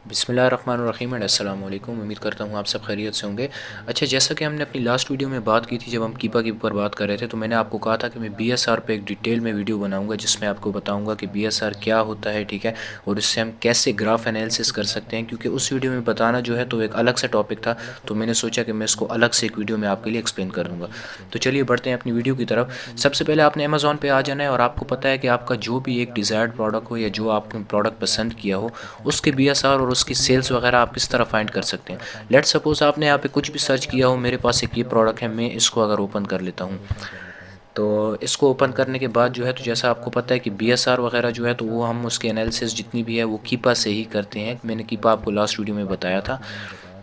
बिस्मिल्लाहिर्रहमानिर्रहीम एंड अस्सलाम वालेकुम। उम्मीद करता हूँ आप सब खैरियत से होंगे। अच्छा, जैसा कि हमने अपनी लास्ट वीडियो में बात की थी, जब हम कीपा के ऊपर बात कर रहे थे, तो मैंने आपको कहा था कि मैं बीएसआर पे एक डिटेल में वीडियो बनाऊंगा जिसमें आपको बताऊंगा कि बीएसआर क्या होता है, ठीक है, और इससे हम कैसे ग्राफ एनालिसिस कर सकते हैं। क्योंकि उस वीडियो में बताना जो है तो एक अलग सा टॉपिक था, तो मैंने सोचा कि मैं इसको अलग से एक वीडियो में आपके लिए एक्सप्लेन कर दूँगा। तो चलिए बढ़ते हैं अपनी वीडियो की तरफ। सबसे पहले आपने अमेज़ॉन पे आ जाना है और आपको पता है कि आपका जो भी एक डिज़ायर्ड प्रोडक्ट हो या जो आपने प्रोडक्ट पसंद किया हो, उसके बीएसआर और उसकी सेल्स वगैरह आप किस तरह फाइंड कर सकते हैं। लेट्स सपोज आपने यहाँ पे कुछ भी सर्च किया हो, मेरे पास एक ये प्रोडक्ट है, मैं इसको अगर ओपन कर लेता हूँ, तो इसको ओपन करने के बाद जो है, तो जैसा आपको पता है कि बीएसआर वगैरह जो है तो वो हम उसके एनालिसिस जितनी भी है वो कीपा से ही करते हैं। मैंने कीपा आपको लास्ट वीडियो में बताया था।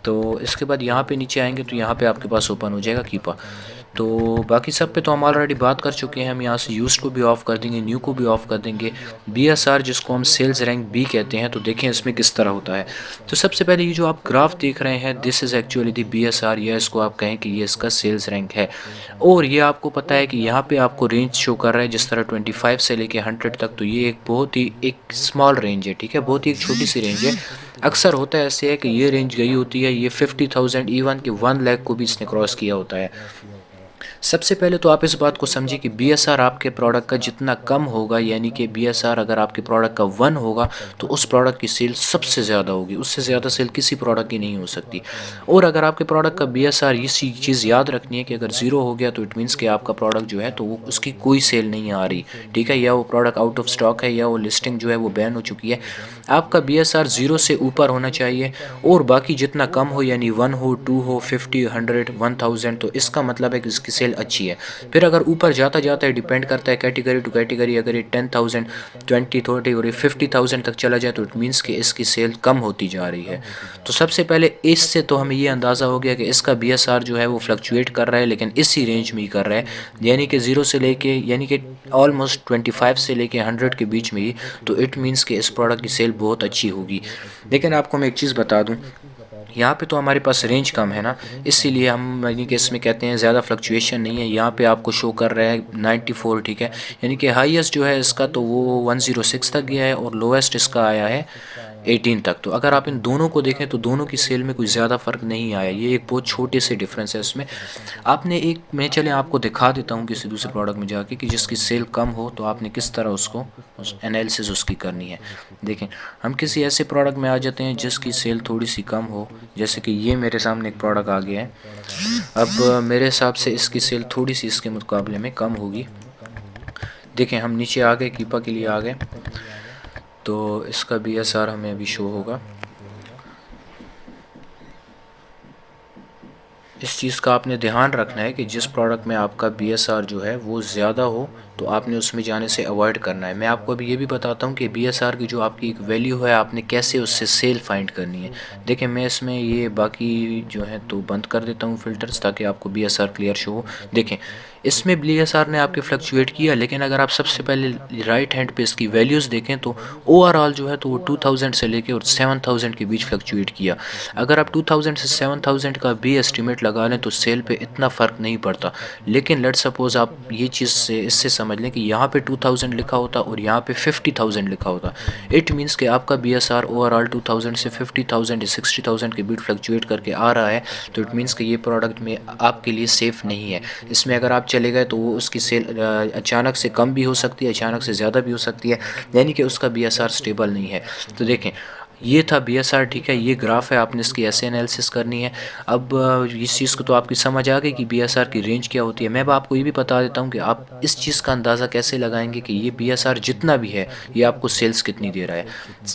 तो इसके बाद यहाँ पे नीचे आएंगे तो यहाँ पे आपके पास ओपन हो जाएगा कीपा। तो बाकी सब पे तो हम ऑलरेडी बात कर चुके हैं। हम यहाँ से यूज़ को भी ऑफ़ कर देंगे, न्यू को भी ऑफ़ कर देंगे। बीएसआर जिसको हम सेल्स रैंक बी कहते हैं, तो देखें इसमें किस तरह होता है। तो सबसे पहले ये जो आप ग्राफ देख रहे हैं, this is actually the BSR, या इसको आप कहें कि ये इसका सेल्स रैंक है। और ये आपको पता है कि यहाँ पे आपको रेंज शो कर रहा है जिस तरह 25 से लेके 100 तक। तो ये एक बहुत ही एक स्मॉल रेंज है, ठीक है, बहुत ही एक छोटी सी रेंज है। अक्सर होता है ऐसे है कि ये रेंज गई होती है, ये 50,000 इवन कि 1 लाख को भी इसने क्रॉस किया होता है। सबसे पहले तो आप इस बात को समझिए कि बीएसआर आपके प्रोडक्ट का जितना कम होगा, यानी कि बीएसआर अगर आपके प्रोडक्ट का 1 होगा तो उस प्रोडक्ट की सेल सबसे ज़्यादा होगी, उससे ज़्यादा सेल किसी प्रोडक्ट की नहीं हो सकती। और अगर आपके प्रोडक्ट का बीएसआर, इसी चीज़ याद रखनी है कि अगर 0 हो गया तो इट मीन्स कि आपका प्रोडक्ट जो है तो वो उसकी कोई सेल नहीं आ रही, ठीक है, या वो प्रोडक्ट आउट ऑफ स्टॉक है, या वो लिस्टिंग जो है वो बैन हो चुकी है। आपका बीएसआर 0 से ऊपर होना चाहिए, और बाकी जितना कम हो, यानी 1 हो, 2 हो, 50, 100, 1000, तो इसका मतलब है कि इसकी सेल अच्छी है। फिर अगर ऊपर जाता जाता है, डिपेंड करता है कैटेगरी टू कैटेगरी, अगर ये 10,000, 20, 30 और ये 50,000 तक चला जाए तो इट मीन्स कि इसकी सेल कम होती जा रही है। तो सबसे पहले इससे तो हमें ये अंदाज़ा हो गया कि इसका बीएसआर जो है वो फ्लक्चुएट कर रहा है, लेकिन इसी रेंज में ही कर रहा है, यानी कि 0 से लेके, यानी कि ऑलमोस्ट 25 से लेके 100 के बीच में ही। तो इट मीन्स कि इस प्रोडक्ट की सेल बहुत अच्छी होगी। लेकिन आपको मैं एक चीज़ बता दूं, यहाँ पे तो हमारे पास रेंज कम है ना, इसीलिए हम, यानी कि इसमें कहते हैं ज़्यादा फ्लक्चुएशन नहीं है। यहाँ पे आपको शो कर रहा है 94, ठीक है, यानी कि हाईएस्ट जो है इसका तो वो 106 तक गया है, और लोएस्ट इसका आया है 18 तक। तो अगर आप इन दोनों को देखें तो दोनों की सेल में कोई ज़्यादा फ़र्क नहीं आया, ये एक बहुत छोटे से डिफरेंस है इसमें। आपने एक, मैं चले आपको दिखा देता हूँ किसी दूसरे प्रोडक्ट में जाके कि जिसकी सेल कम हो तो आपने किस तरह उसको एनालिसिस उसकी करनी है। देखें, हम किसी ऐसे प्रोडक्ट में आ जाते हैं जिसकी सेल थोड़ी सी कम हो, जैसे कि ये मेरे सामने एक प्रोडक्ट आ गया है। अब मेरे हिसाब से इसकी सेल थोड़ी सी इसके मुकाबले में कम होगी। देखें, हम नीचे आ गए, कीपा के लिए आ गए, तो इसका बीएसआर हमें अभी शो होगा। इस चीज़ का आपने ध्यान रखना है कि जिस प्रोडक्ट में आपका बीएसआर जो है वो ज़्यादा हो तो आपने उसमें जाने से अवॉइड करना है। मैं आपको अभी ये भी बताता हूँ कि बीएसआर की जो आपकी एक वैल्यू है, आपने कैसे उससे सेल फाइंड करनी है। देखिए, मैं इसमें ये बाकी जो है तो बंद कर देता हूँ फ़िल्टर्स, ताकि आपको बीएसआर क्लियर शो हो। देखें, इसमें बीएसआर ने आपके फ्लक्चुएट किया, लेकिन अगर आप सबसे पहले राइट हैंड पे इसकी वैल्यूज़ देखें तो ओवरऑल जो है तो वो 2000 से लेके और 7000 के बीच फ्लक्चुएट किया। अगर आप 2000 से 7000 का भी एस्टिमेट लगा लें तो सेल पे इतना फ़र्क नहीं पड़ता। लेकिन लेट सपोज़ आप ये चीज़ से इससे समझ लें कि यहाँ पे 2000 लिखा होता और यहाँ पे 50,000 लिखा होता, इट मीन्स कि आपका बीएसआर ओवरऑल 2000 से 50,000 या 60,000 के बीच फ्लक्चुएट करके आ रहा है। तो इट मीन्स कि ये प्रोडक्ट में आपके लिए सेफ़ नहीं है। इसमें अगर आप चले गए तो वो उसकी सेल अचानक से कम भी हो सकती है, अचानक से ज़्यादा भी हो सकती है, यानी कि उसका बीएसआर स्टेबल नहीं है। तो देखें, ये था बीएसआर, ठीक है, ये ग्राफ है, आपने इसकी ऐसे एनालिसिस करनी है। अब इस चीज़ को तो आपकी समझ आ गई कि बीएसआर की रेंज क्या होती है। मैं अब आपको ये भी बता देता हूँ कि आप इस चीज़ का अंदाज़ा कैसे लगाएंगे कि ये बीएसआर जितना भी है ये आपको सेल्स कितनी दे रहा है।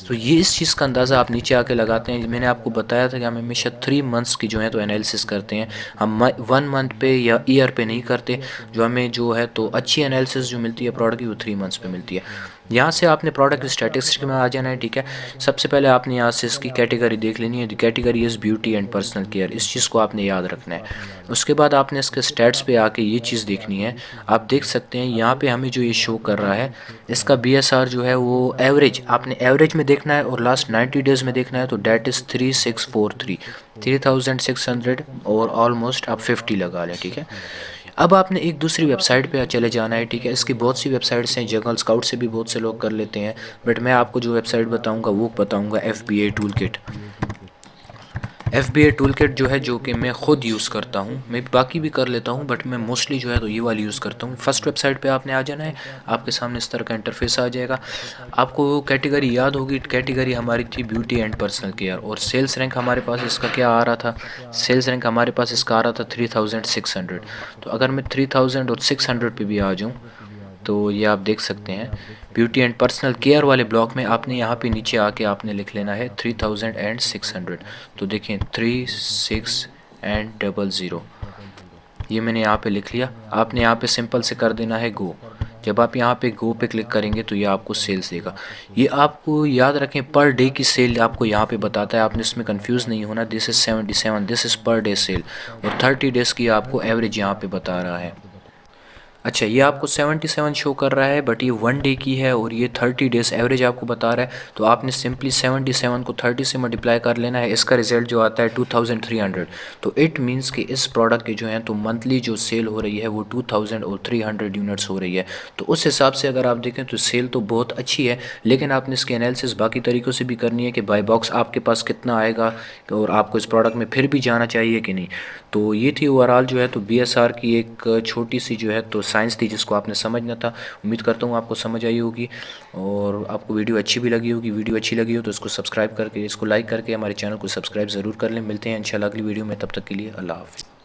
तो ये इस चीज़ का अंदाज़ा आप नीचे आके लगाते हैं। मैंने आपको बताया था कि हम हमेशा 3 मंथ्स की जो है तो एनालिसिस करते हैं, हम 1 मंथ पे या ईयर पे नहीं करते। जो हमें जो है तो अच्छी एनालिसिस जो मिलती है प्रोडक्ट की वो 3 मंथ्स पे मिलती है। यहाँ से आपने प्रोडक्ट स्टैटिस्टिक्स में आ जाना है, ठीक है। सबसे पहले आपने यहाँ से इसकी कैटेगरी देख लेनी है, the category is beauty and personal care, इस चीज़ को आपने याद रखना है। उसके बाद आपने इसके स्टैट्स पे आके ये चीज़ देखनी है। आप देख सकते हैं यहाँ पे हमें जो ये शो कर रहा है, इसका बीएसआर जो है वो एवरेज, आपने एवरेज में देखना है और लास्ट 90 डेज़ में देखना है। तो डैट इज़ 3643, 3600, और ऑलमोस्ट आप 50 लगा लें, ठीक है। अब आपने एक दूसरी वेबसाइट पे चले जाना है, ठीक है। इसकी बहुत सी वेबसाइट्स हैं, जंगल स्काउट से भी बहुत से लोग कर लेते हैं, बट मैं आपको जो वेबसाइट बताऊंगा वो बताऊंगा FBA tool kit. FBA tool kit जो है, जो कि मैं ख़ुद यूज़ करता हूँ, मैं बाकी भी कर लेता हूँ बट मैं मोस्टली जो है तो ये वाली यूज़ करता हूँ। फर्स्ट वेबसाइट पे आपने आ जाना है, आपके सामने इस तरह का इंटरफेस आ जाएगा। आपको कैटेगरी याद होगी, कैटेगरी हमारी थी ब्यूटी एंड पर्सनल केयर, और सेल्स रैंक हमारे पास इसका क्या आ रहा था, सेल्स रैंक हमारे पास इसका आ रहा था 3600। तो अगर मैं 3600 पे भी आ जाऊँ तो ये आप देख सकते हैं ब्यूटी एंड पर्सनल केयर वाले ब्लॉक में आपने यहाँ पे नीचे आके आपने लिख लेना है 3600। तो देखें 3600, ये मैंने यहाँ पे लिख लिया। आपने यहाँ पे सिंपल से कर देना है गो। जब आप यहाँ पे गो पे क्लिक करेंगे तो ये आपको सेल्स देगा। ये आपको याद रखें पर डे की सेल आपको यहाँ पे बताता है, आपने इसमें कंफ्यूज नहीं होना। This is 77, this is per day sale, और 30 डेज़ की आपको एवरेज यहाँ पे बता रहा है। अच्छा, ये आपको 77 शो कर रहा है बट ये 1 डे की है, और ये 30 डेज़ एवरेज आपको बता रहा है। तो आपने सिंपली 77 को 30 से मल्टीप्लाई कर लेना है, इसका रिज़ल्ट जो आता है 2300। तो इट मींस कि इस प्रोडक्ट के जो हैं तो मंथली जो सेल हो रही है वो 2300 यूनिट्स हो रही है। तो उस हिसाब से अगर आप देखें तो सेल तो बहुत अच्छी है, लेकिन आपने इसकी एनालिसिस बाकी तरीक़ों से भी करनी है कि बाई बॉक्स आपके पास कितना आएगा और आपको इस प्रोडक्ट में फिर भी जाना चाहिए कि नहीं। तो ये थी ओवरऑल जो है तो BSR की एक छोटी सी जो है तो साइंस थी जिसको आपने समझना था। उम्मीद करता हूँ आपको समझ आई होगी और आपको वीडियो अच्छी भी लगी होगी। वीडियो अच्छी लगी हो तो इसको सब्सक्राइब करके, इसको लाइक करके हमारे चैनल को सब्सक्राइब ज़रूर कर लें। मिलते हैं इंशाल्लाह अगली वीडियो में, तब तक के लिए अल्लाह हाफ़िज़।